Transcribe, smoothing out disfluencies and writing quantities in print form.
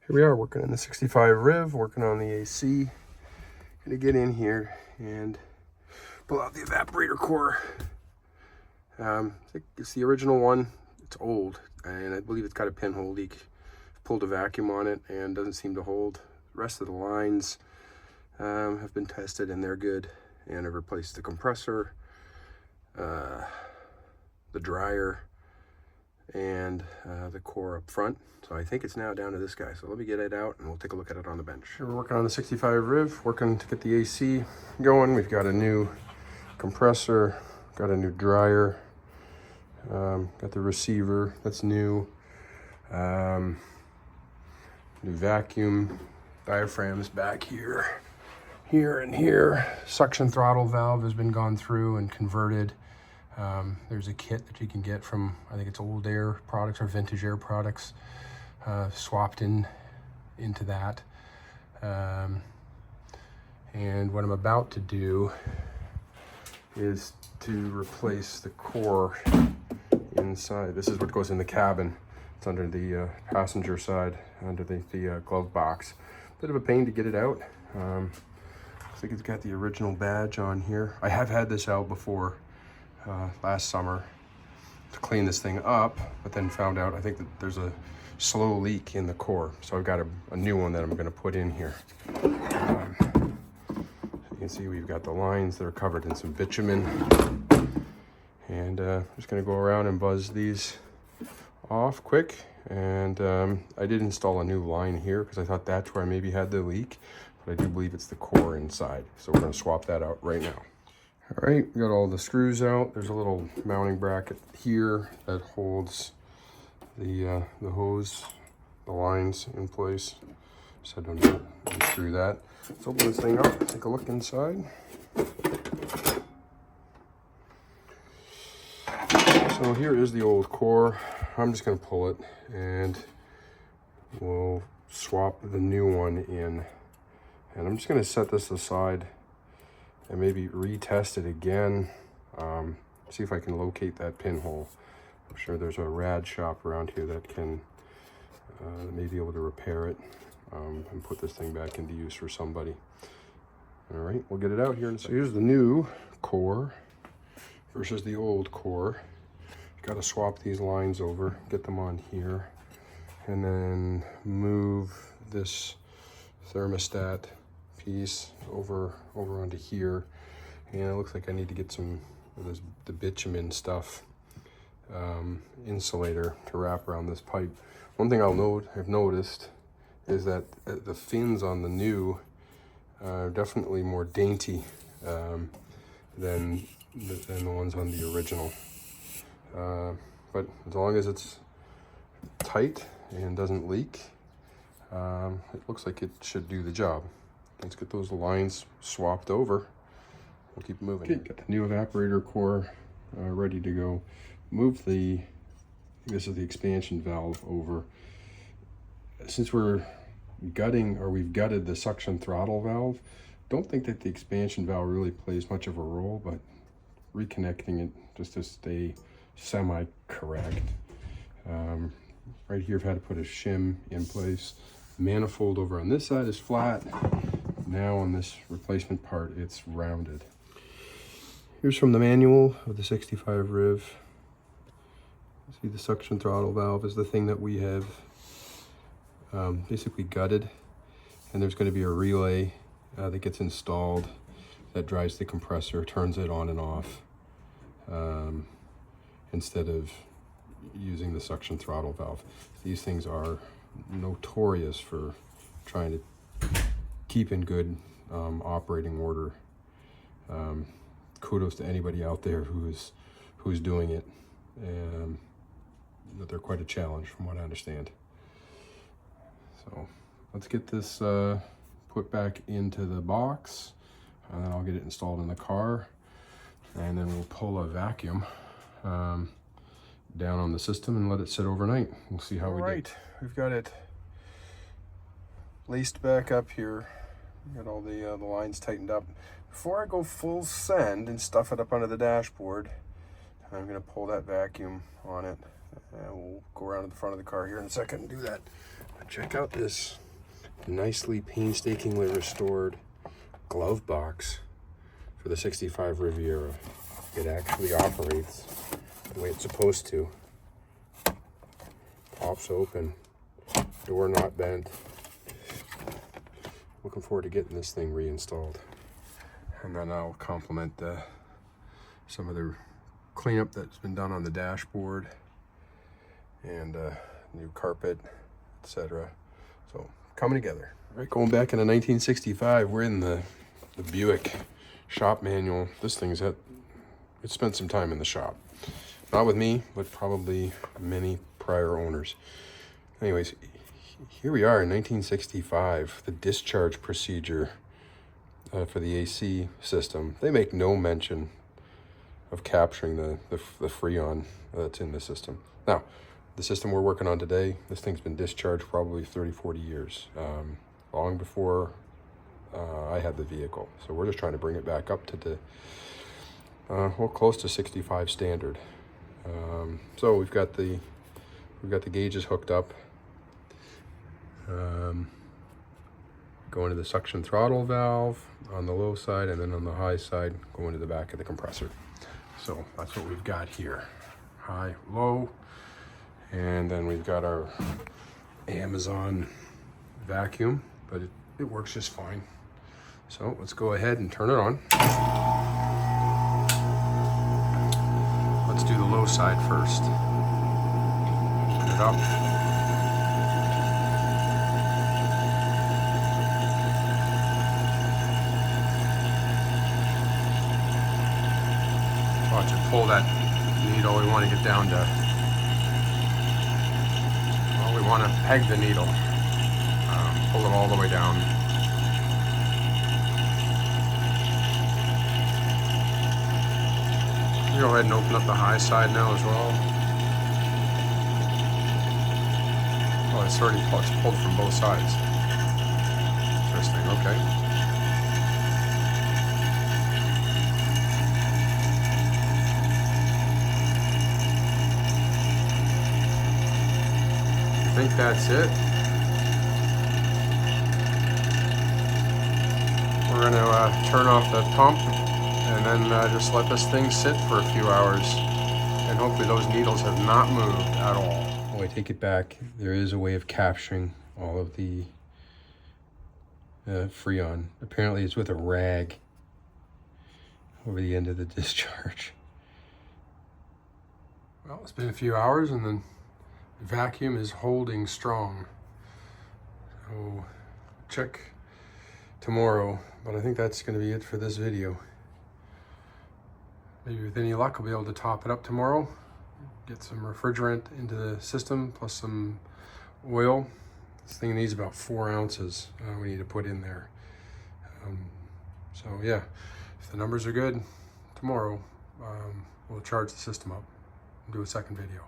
Here we are working in the 65 Riv, working on the AC. Gonna get in here and pull out the evaporator core. It's the original one. It's old, and I believe it's got a pinhole leak. Pulled a vacuum on it and doesn't seem to hold. The rest of the lines have been tested and they're good. And I've replaced the compressor, the dryer, and the core up front. So I think it's now down to this guy. So let me get it out and we'll take a look at it on the bench. We're working on the 65 Riv, working to get the AC going. We've got a new compressor, got a new dryer, got the receiver, that's new. New vacuum, diaphragms back here, and here. Suction throttle valve has been gone through and converted. There's a kit that you can get from, I think it's Old Air products or Vintage Air products, swapped into that. And what I'm about to do is to replace the core inside. This is what goes in the cabin. It's under the passenger side, under the glove box. Bit of a pain to get it out. I think it's got the original badge on here. I have had this out before last summer to clean this thing up, but then found out I think that there's a slow leak in the core. So I've got a new one that I'm gonna put in here. You can see we've got the lines that are covered in some bitumen. And I'm just gonna go around and buzz these off quick. And I did install a new line here because I thought that's where I maybe had the leak, but I do believe it's the core inside. So we're gonna swap that out right now. All right, we got all the screws out. There's a little mounting bracket here that holds the hose, the lines in place. So I don't need to unscrew that. Let's open this thing up, take a look inside. So here is the old core. I'm just gonna pull it and we'll swap the new one in. And I'm just gonna set this aside and maybe retest it again. See if I can locate that pinhole. I'm sure there's a rad shop around here that can may be able to repair it and put this thing back into use for somebody. All right, we'll get it out here in a second. So here's the new core versus the old core. Got to swap these lines over, get them on here, and then move this thermostat piece over onto here. And it looks like I need to get some of the bitumen stuff, insulator to wrap around this pipe. One thing I've noticed is that the fins on the new are definitely more dainty than the ones on the original. But as long as it's tight and doesn't leak, it looks like it should do the job. Let's get those lines swapped over. We'll keep moving. Okay, got the new evaporator core ready to go. Move this is the expansion valve over. Since we've gutted the suction throttle valve, don't think that the expansion valve really plays much of a role, but reconnecting it just to stay semi-correct. Right here I've had to put a shim in place. Manifold over on this side is flat. Now on this replacement part it's rounded. Here's from the manual of the 65 Riv. See, the suction throttle valve is the thing that we have basically gutted, and there's going to be a relay that gets installed that drives the compressor, turns it on and off, instead of using the suction throttle valve. These things are notorious for trying to keep in good operating order. Kudos to anybody out there who's doing it. But they're quite a challenge from what I understand. So let's get this put back into the box, and then I'll get it installed in the car, and then we'll pull a vacuum down on the system and let it sit overnight. We'll see how we do. We've got it laced back up here. Got all the lines tightened up. Before I go full send and stuff it up under the dashboard, I'm gonna pull that vacuum on it, and we'll go around to the front of the car here in a second and do that. check out this nicely painstakingly restored glove box for the 65 Riviera. It actually operates the way it's supposed to. Pops open, door not bent. Looking forward to getting this thing reinstalled. And then I'll complement some of the cleanup that's been done on the dashboard and new carpet, etc. So coming together. All right, going back into 1965, we're in the Buick shop manual. This thing's it spent some time in the shop. Not with me, but probably many prior owners. Anyways, here we are in 1965, the discharge procedure for the AC system. They make no mention of capturing the Freon that's in the system. Now, the system we're working on today, this thing's been discharged probably 30, 40 years, long before I had the vehicle. So we're just trying to bring it back up to the, well, close to 65 standard. So we've got the gauges hooked up. Going to the suction throttle valve on the low side, and then on the high side, going to the back of the compressor. So that's what we've got here. High, low, and then we've got our Amazon vacuum, but it works just fine. So let's go ahead and turn it on. Let's do the low side first. Turn it up. Watch it pull that needle. We want to get down to, well, we want to peg the needle. Pull it all the way down. Go ahead and open up the high side now as well. Oh, it's already pulled from both sides. Interesting, okay. I think that's it. We're going to turn off the pump and then just let this thing sit for a few hours, and hopefully those needles have not moved at all. Oh, I take it back. There is a way of capturing all of the Freon. Apparently it's with a rag over the end of the discharge. Well, it's been a few hours and then the vacuum is holding strong. So check tomorrow, but I think that's going to be it for this video. Maybe with any luck, I'll be able to top it up tomorrow. Get some refrigerant into the system, plus some oil. This thing needs about 4 ounces we need to put in there. So yeah, if the numbers are good, tomorrow we'll charge the system up and do a second video.